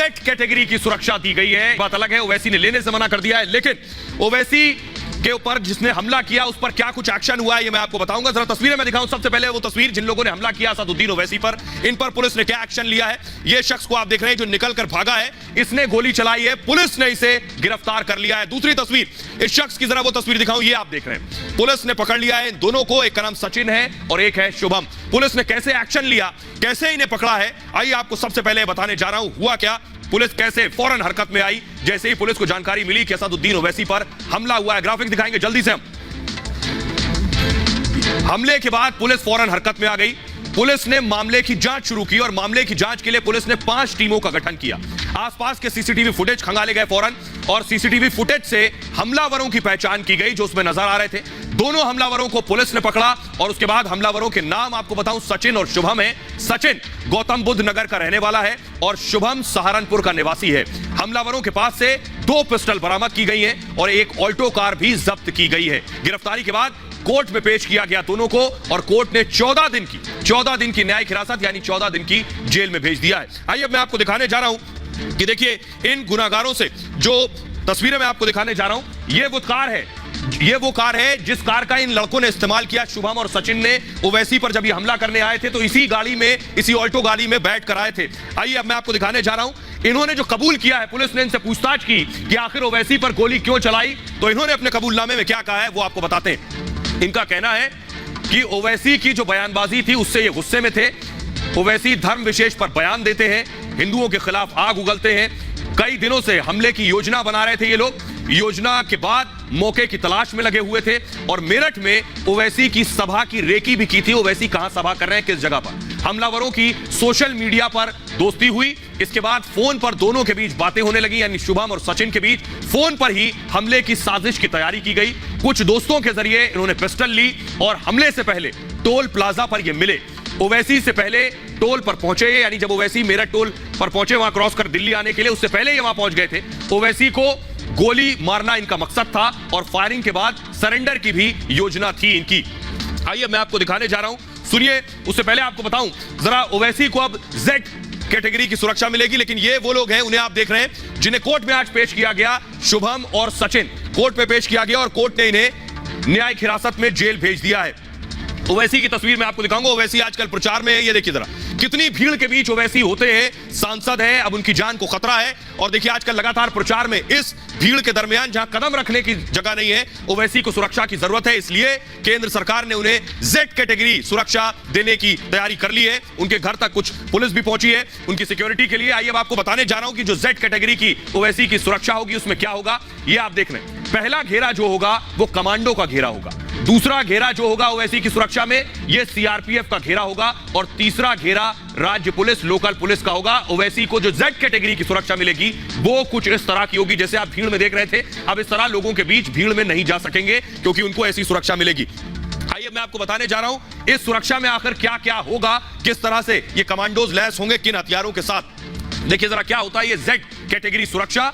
Z category की सुरक्षा दी गई है। बात अलग है, ओवैसी ने लेने से मना कर दिया है, लेकिन ओवैसी के ऊपर जिसने हमला किया उस पर क्या कुछ एक्शन हुआ है ये मैं आपको बताऊंगा। जरा तस्वीरें मैं दिखाऊं। सबसे पहले वो तस्वीर जिन लोगों ने हमला किया असदुद्दीन ओवैसी पर, इन पर पुलिस ने क्या एक्शन लिया है। ये शख्स को आप देख रहे हैं जो निकलकर भागा है, इसने गोली चलाई है, पुलिस ने इसे गिरफ्तार कर लिया है। दूसरी तस्वीर इस शख्स की, जरा वो तस्वीर दिखाऊं, ये आप देख रहे हैं, पुलिस ने पकड़ लिया है दोनों को। एक का नाम सचिन है और एक है शुभम। पुलिस ने कैसे एक्शन लिया, कैसे इन्हें पकड़ा है, आइए आपको सबसे पहले बताने जा रहा हूं हुआ क्या, पुलिस कैसे फौरन हरकत में आई जैसे ही पुलिस को जानकारी मिली कि असदुद्दीन ओवैसी पर हमला हुआ है। ग्राफिक दिखाएंगे जल्दी से हम। हमले के बाद पुलिस फौरन हरकत में आ गई। पुलिस ने मामले की जांच शुरू की और मामले की जांच के लिए पुलिस ने 5 टीमों का गठन किया। आसपास के सीसीटीवी फुटेज खंगाले गए फौरन और सीसीटीवी फुटेज से हमलावरों की पहचान की गई जो उसमें नजर आ रहे थे। दोनों हमलावरों को पुलिस ने पकड़ा और उसके बाद हमलावरों के नाम आपको बताऊं, सचिन और शुभम है। सचिन गौतम बुद्ध नगर का रहने वाला है और शुभम सहारनपुर का निवासी है। हमलावरों के पास से 2 पिस्टल बरामद की गई हैं और एक ऑल्टो कार भी जब्त की गई है। गिरफ्तारी के बाद कोर्ट में पेश किया गया दोनों को और कोर्ट ने 14 दिन की न्यायिक हिरासत यानी 14 दिन की जेल में भेज दिया है। आइए अब मैं आपको दिखाने जा रहा हूं कि देखिए इन गुनाहगारों से जो तस्वीरें मैं आपको दिखाने जा रहा हूं, ये वो कार है जिस कार का इन लड़कों ने इस्तेमाल किया। शुभम और सचिन ने ओवैसी पर जब ये हमला करने आए थे तो इसी गाड़ी में, इसी ऑल्टो गाड़ी में बैठ कर आए थे। आइए अब मैं आपको दिखाने जा रहा हूं इन्होंने जो कबूल किया है। पुलिस ने इनसे पूछताछ की कि आखिर ओवैसी पर गोली क्यों चलाई, तो इन्होंने अपने कबूलनामे में क्या कहा है वो आपको बताते हैं। इनका कहना है कि ओवैसी की जो बयानबाजी थी उससे ये गुस्से में थे। ओवैसी धर्म विशेष पर बयान देते हैं, हिंदुओं के खिलाफ आग उगलते हैं। कई दिनों से हमले की योजना बना रहे थे ये लोग। योजना के बाद मौके की तलाश में लगे हुए थे और मेरठ में ओवैसी की सभा की रेकी भी की थी। ओवैसी कहां सभा कर रहे हैं, किस जगह पर। हमलावरों की सोशल मीडिया पर दोस्ती हुई। इसके बाद फोन पर दोनों के बीच बातें होने लगी, यानी शुभम और सचिन के बीच फोन पर ही हमले की साजिश की तैयारी की गई। कुछ दोस्तों के जरिए इन्होंने पिस्टल ली और हमले से पहले टोल प्लाजा पर ये मिले। ओवैसी से पहले टोल पर पहुंचे, यानी जब ओवैसी मेरठ टोल पर पहुंचे वहां क्रॉस कर दिल्ली आने के लिए, उससे पहले ये वहां पहुंच गए थे। ओवैसी को गोली मारना इनका मकसद था और फायरिंग के बाद सरेंडर की भी योजना थी इनकी। आइए मैं आपको दिखाने जा रहा हूं, सुनिए। उससे पहले आपको बताऊं जरा, ओवैसी को अब जेड कैटेगरी की सुरक्षा मिलेगी, लेकिन ये वो लोग हैं, उन्हें आप देख रहे हैं, जिन्हें कोर्ट में आज पेश किया गया। शुभम और सचिन कोर्ट में पेश किया गया और कोर्ट ने इन्हें न्यायिक हिरासत में जेल भेज दिया है। ओवैसी की तस्वीर मैं आपको दिखाऊंगा। ओवैसी आजकल प्रचार में है, ये देखिए जरा कितनी भीड़ के बीच ओवैसी होते हैं, सांसद है, अब उनकी जान को खतरा है। और देखिए आजकल लगातार प्रचार में इस भीड़ के दरमियान जहां कदम रखने की जगह नहीं है, ओवैसी को सुरक्षा की जरूरत है। इसलिए केंद्र सरकार ने उन्हें जेड कैटेगरी सुरक्षा देने की तैयारी कर ली है। उनके घर तक कुछ पुलिस भी पहुंची है उनकी सिक्योरिटी के लिए। आइए अब आपको बताने जा रहा हूं कि जो जेड कैटेगरी की ओवैसी की सुरक्षा होगी उसमें क्या होगा, ये आप देख रहे हैं। पहला घेरा जो होगा वो कमांडो का घेरा होगा। दूसरा घेरा जो होगा ओवैसी की सुरक्षा में ये सीआरपीएफ का घेरा होगा और तीसरा घेरा राज्य पुलिस, लोकल पुलिस का होगा। ओवैसी को जो जेड कैटेगरी की सुरक्षा मिलेगी वो कुछ इस तरह की होगी जैसे आप भीड़ में देख रहे थे। अब इस तरह लोगों के बीच भीड़ में नहीं जा सकेंगे क्योंकि उनको ऐसी सुरक्षा मिलेगी। आइए मैं आपको बताने जा रहा हूं इस सुरक्षा में आखिर क्या क्या होगा, किस तरह से ये कमांडोज लैस होंगे, किन हथियारों के साथ। देखिए जरा क्या होता है ये जेड कैटेगरी सुरक्षा।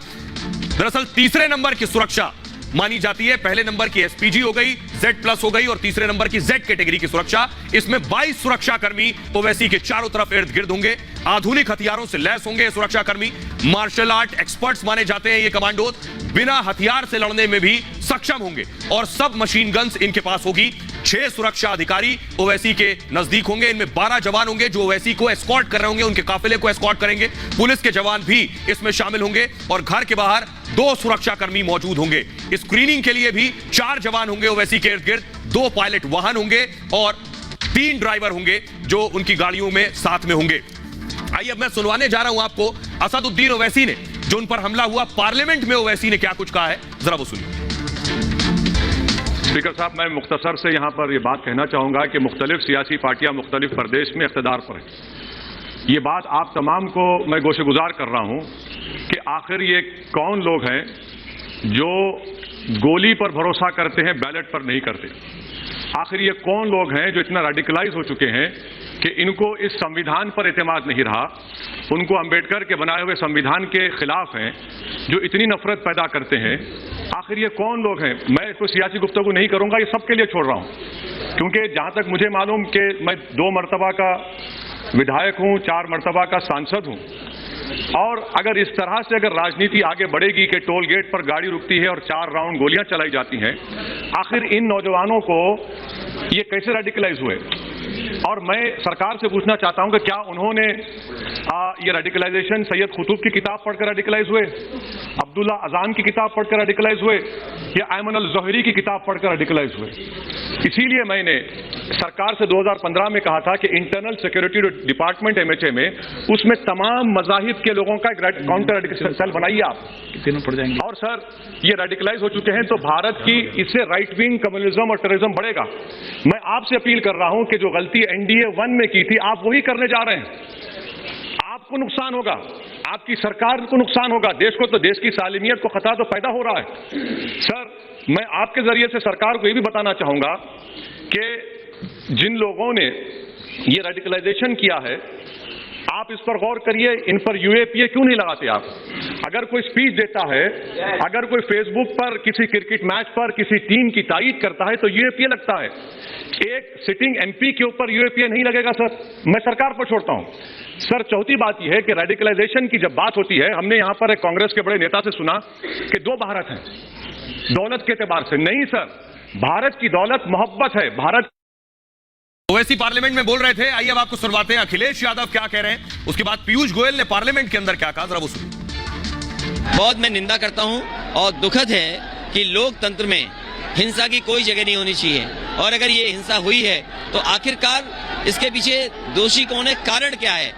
दरअसल तीसरे नंबर की सुरक्षा मानी जाती है। पहले नंबर की एसपीजी हो गई, Z+ हो गई और तीसरे नंबर की जेड कैटेगरी की सुरक्षा। इसमें 22 सुरक्षाकर्मी ओवैसी के चारों तरफ इर्द गिर्द होंगे। आधुनिक हथियारों से लैस होंगे सुरक्षाकर्मी। मार्शल आर्ट एक्सपर्ट्स माने जाते हैं ये कमांडोज। बिना हथियार से लड़ने में भी सक्षम होंगे और सब मशीन गन्स इनके पास होगी। 6 सुरक्षा अधिकारी ओवैसी के नजदीक होंगे। इनमें 12 जवान होंगे जो ओवैसी को एस्कॉर्ट कर रहे होंगे, उनके काफिले को एस्कॉर्ट करेंगे। पुलिस के जवान भी इसमें शामिल होंगे और घर के बाहर 2 सुरक्षाकर्मी मौजूद होंगे। स्क्रीनिंग के लिए भी 4 जवान होंगे ओवैसी के इर्द गिर्द। 2 पायलट वाहन होंगे और 3 ड्राइवर होंगे जो उनकी गाड़ियों में साथ में होंगे। आइए अब मैं सुनवाने जा रहा हूं आपको असदुद्दीन ओवैसी ने, जो उन पर हमला हुआ, पार्लियामेंट में ओवैसी ने क्या कुछ कहा है, जरा वो सुनिए। स्पीकर साहब, मैं मुख्तसर से यहाँ पर ये बात कहना चाहूँगा कि मुख्तलिफ सियासी पार्टियाँ मुख्तलिफ प्रदेश में इख्तिदार पर हैं। ये बात आप तमाम को मैं गोशेगुजार कर रहा हूँ कि आखिर ये कौन लोग हैं जो गोली पर भरोसा करते हैं, बैलेट पर नहीं करते। आखिर ये कौन लोग हैं जो इतना रेडिकलाइज हो चुके हैं कि इनको इस संविधान पर एतमाद नहीं रहा, उनको अंबेडकर के बनाए हुए संविधान के खिलाफ हैं, जो इतनी नफरत पैदा करते हैं। आखिर ये कौन लोग हैं? मैं इसको सियासी गुफ्तगू नहीं करूंगा, ये सबके लिए छोड़ रहा हूं, क्योंकि जहां तक मुझे मालूम कि मैं 2 मरतबा का विधायक हूं, 4 मरतबा का सांसद हूं। और अगर इस तरह से अगर राजनीति आगे बढ़ेगी कि टोल गेट पर गाड़ी रुकती है और 4 राउंड गोलियां चलाई जाती हैं, आखिर इन नौजवानों को ये कैसे रेडिकलाइज हुए? और मैं सरकार से पूछना चाहता हूं कि क्या उन्होंने ये रेडिकलाइजेशन सैयद कुतुब की किताब पढ़कर रेडिकलाइज हुए, अब्दुल्ला अजान की किताब पढ़कर रेडिकलाइज हुए, या अयमन अल ज़ोहरी की किताब पढ़कर रेडिकलाइज हुए? इसीलिए मैंने सरकार से 2015 में कहा था कि इंटरनल सिक्योरिटी डिपार्टमेंट एमएचए में उसमें तमाम मज़ाहिब के लोगों का एक काउंटर रेडिकल सेल बनाइए आप, तीनों पड़ जाएंगे। और सर ये रेडिकलाइज हो चुके हैं तो भारत की इससे राइट विंग कम्युनिज्म और टेररिज्म बढ़ेगा। मैं आपसे अपील कर रहा हूं कि जो गलती एनडीए 1 में की थी आप वही करने जा रहे हैं। आपको नुकसान होगा, आपकी सरकार को नुकसान होगा, देश को तो देश की सालिमियत को खतरा तो पैदा हो रहा है। सर मैं आपके जरिए से सरकार को यह भी बताना चाहूंगा कि जिन लोगों ने ये रेडिकलाइजेशन किया है आप इस पर गौर करिए, इन पर यूएपीए क्यों नहीं लगाते आप? अगर कोई स्पीच देता है, अगर कोई फेसबुक पर किसी क्रिकेट मैच पर किसी टीम की तारीफ करता है तो यूएपीए लगता है। एक सिटिंग एमपी के ऊपर यूएपीए नहीं लगेगा सर, मैं सरकार पर छोड़ता हूं। सर चौथी बात यह है कि रेडिकलाइजेशन की जब बात होती है, हमने यहां पर एक कांग्रेस के बड़े नेता से सुना कि 2 भारत हैं दौलत के एतबार से। नहीं सर, भारत की दौलत मोहब्बत है। भारत ओवैसी पार्लियामेंट में बोल रहे थे, आइए अब आपको सुनवाते हैं अखिलेश यादव क्या कह रहे हैं। उसके बाद पीयूष गोयल ने पार्लियामेंट के अंदर क्या कहा, जरा वो सुनिए। बहुत मैं निंदा करता हूं और दुखद है कि लोकतंत्र में हिंसा की कोई जगह नहीं होनी चाहिए, और अगर ये हिंसा हुई है तो आखिरकार इसके पीछे दोषी कौन है, कारण क्या है?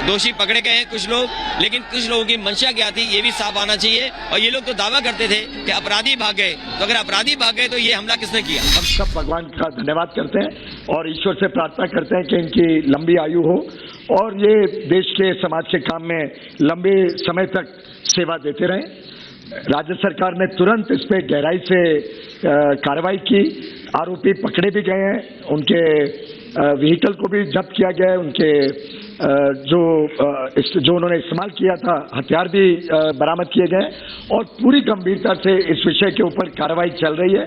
दोषी पकड़े गए हैं कुछ लोग, लेकिन कुछ लोगों की मंशा क्या थी ये भी साफ आना चाहिए। और ये लोग तो दावा करते थे कि अपराधी भाग गए, तो अगर अपराधी भाग गए तो ये हमला किसने किया? हम सब भगवान का धन्यवाद करते हैं और ईश्वर से प्रार्थना करते हैं कि इनकी लंबी आयु हो और ये देश के समाज के काम में लंबे समय तक सेवा देते रहें। राज्य सरकार ने तुरंत इस पे गहराई से कार्रवाई की, आरोपी पकड़े भी गए हैं, उनके व्हीकल को भी जब्त किया गया है, उनके जो उन्होंने इस्तेमाल किया था हथियार भी बरामद किए गए और पूरी गंभीरता से इस विषय के ऊपर कार्रवाई चल रही है।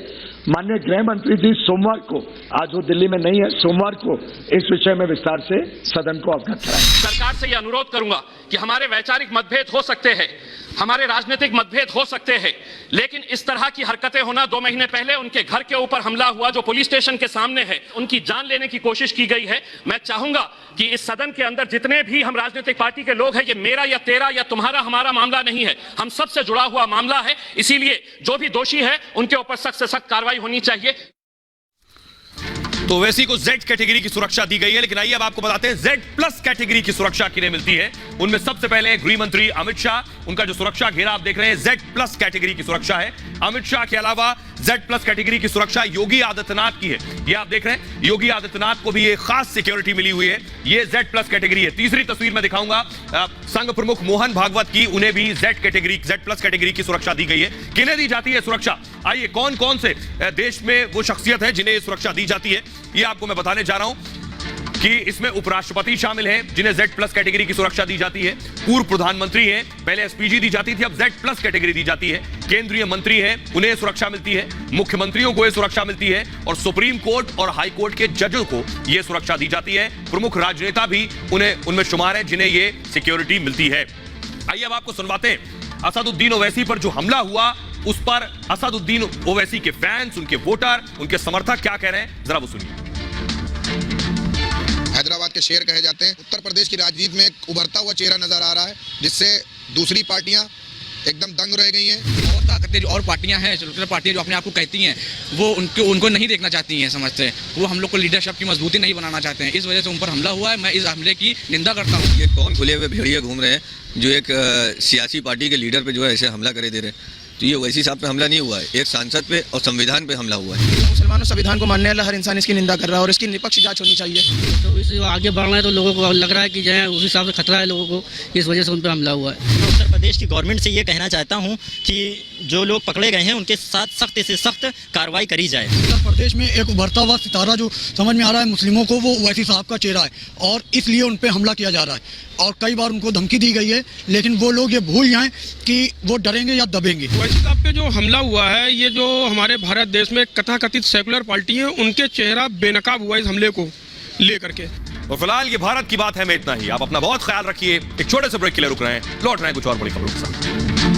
माननीय गृह मंत्री जी सोमवार को, आज वो दिल्ली में नहीं है, सोमवार को इस विषय में विस्तार से सदन को अवगत कराएं। सरकार से यह अनुरोध करूंगा कि हमारे वैचारिक मतभेद हो सकते हैं, हमारे राजनीतिक मतभेद हो सकते हैं, लेकिन इस तरह की हरकतें होना, 2 महीने पहले उनके घर के ऊपर हमला हुआ जो पुलिस स्टेशन के सामने है, उनकी जान लेने की कोशिश की गई है। मैं चाहूंगा कि इस सदन के अंदर जितने भी हम राजनीतिक पार्टी के लोग हैं, ये मेरा या तेरा या तुम्हारा हमारा मामला नहीं है, हम सबसे जुड़ा हुआ मामला है। इसीलिए जो भी दोषी है उनके ऊपर सख्त से सख्त कार्रवाई होनी चाहिए। तो ओवैसी को Z कैटेगरी की सुरक्षा दी गई है, लेकिन आइए अब आपको बताते हैं Z+ कैटेगरी की सुरक्षा किन्हें मिलती है। उनमें सबसे पहले गृह मंत्री अमित शाह, उनका जो सुरक्षा घेरा आप देख रहे हैं Z+ कैटेगरी की सुरक्षा है। अमित शाह के अलावा Z+ कैटेगरी की सुरक्षा योगी आदित्यनाथ की है। ये आप देख रहे हैं, योगी आदित्यनाथ को भी ये खास सिक्योरिटी मिली हुई है, ये Z+ कैटेगरी है। तीसरी तस्वीर में दिखाऊंगा संघ प्रमुख मोहन भागवत की, उन्हें भी Z+ कैटेगरी की सुरक्षा दी गई है। किन्हें दी जाती है सुरक्षा? आइए कौन कौन से देश में वो शख्सियत है जिन्हें सुरक्षा दी जाती है, ये आपको मैं बताने जा रहा हूं कि इसमें उपराष्ट्रपति शामिल हैं जिन्हें Z+ कैटेगरी की सुरक्षा दी जाती है। पूर्व प्रधानमंत्री हैं, पहले एसपीजी दी जाती थी, अब Z+ कैटेगरी दी जाती है। केंद्रीय मंत्री हैं, उन्हें सुरक्षा मिलती है। मुख्यमंत्रियों को यह सुरक्षा मिलती है और सुप्रीम कोर्ट और हाई कोर्ट के जजों को यह सुरक्षा दी जाती है। प्रमुख राजनेता भी उनमें शुमार है जिन्हें यह सिक्योरिटी मिलती है। आइए अब आपको सुनवाते हैं असदुद्दीन ओवैसी पर जो हमला हुआ, उस पर असदुद्दीन ओवैसी के फैंस, उनके वोटर, उनके समर्थक क्या कह रहे हैं, जरा वो सुनिए। हैदराबाद के शेर कहे जाते हैं। उत्तर प्रदेश की राजनीति में एक उभरता हुआ चेहरा नजर आ रहा है, जिससे दूसरी पार्टियां एकदम दंग रह गई हैं। और ताकतें और पार्टियां हैं, पार्टियां जो अपने आप को कहती हैं, वो उनको नहीं देखना चाहती हैं, समझते हैं वो हम लोग को लीडरशिप की मजबूती नहीं बनाना चाहते हैं। इस वजह से उन पर हमला हुआ है। मैं इस हमले की निंदा करता हूँ। ये कौन खुले हुए भेड़िए घूम रहे हैं जो एक सियासी पार्टी के लीडर पे जो है ऐसे हमला करे दे रहे हैं? तो ये ओवैसी साहब पे हमला नहीं हुआ है, एक सांसद पे और संविधान पे हमला हुआ है। मुसलमानों संविधान को मानने वाला हर इंसान इसकी निंदा कर रहा है और इसकी निष्पक्ष जांच होनी चाहिए। तो इससे आगे बढ़ना है तो लोगों को लग रहा है कि जो है उस हिसाब से खतरा है लोगों को, इस वजह से उन पर हमला हुआ है। मैं उत्तर प्रदेश की गवर्नमेंट से ये कहना चाहता हूँ कि जो लोग पकड़े गए हैं उनके साथ सख्त से सख्त कार्रवाई करी जाए। उत्तर प्रदेश में एक उभरता हुआ सितारा जो समझ में आ रहा है मुस्लिमों को, वो ओवैसी साहब का चेहरा है और इसलिए उन पर हमला किया जा रहा है और कई बार उनको धमकी दी गई है, लेकिन वो लोग ये भूल जाएं कि वो डरेंगे या दबेंगे। ओवैसी साहब पे जो हमला हुआ है, ये जो हमारे भारत देश में कथाकथित सेकुलर पार्टी है, उनके चेहरा बेनकाब हुआ इस हमले को लेकर के। और फिलहाल ये भारत की बात है में इतना ही। आप अपना बहुत ख्याल रखिए। एक छोटे से ब्रेक के लिए रुक रहे हैं, लौट रहे हैं कुछ और बड़ी खबरों के साथ।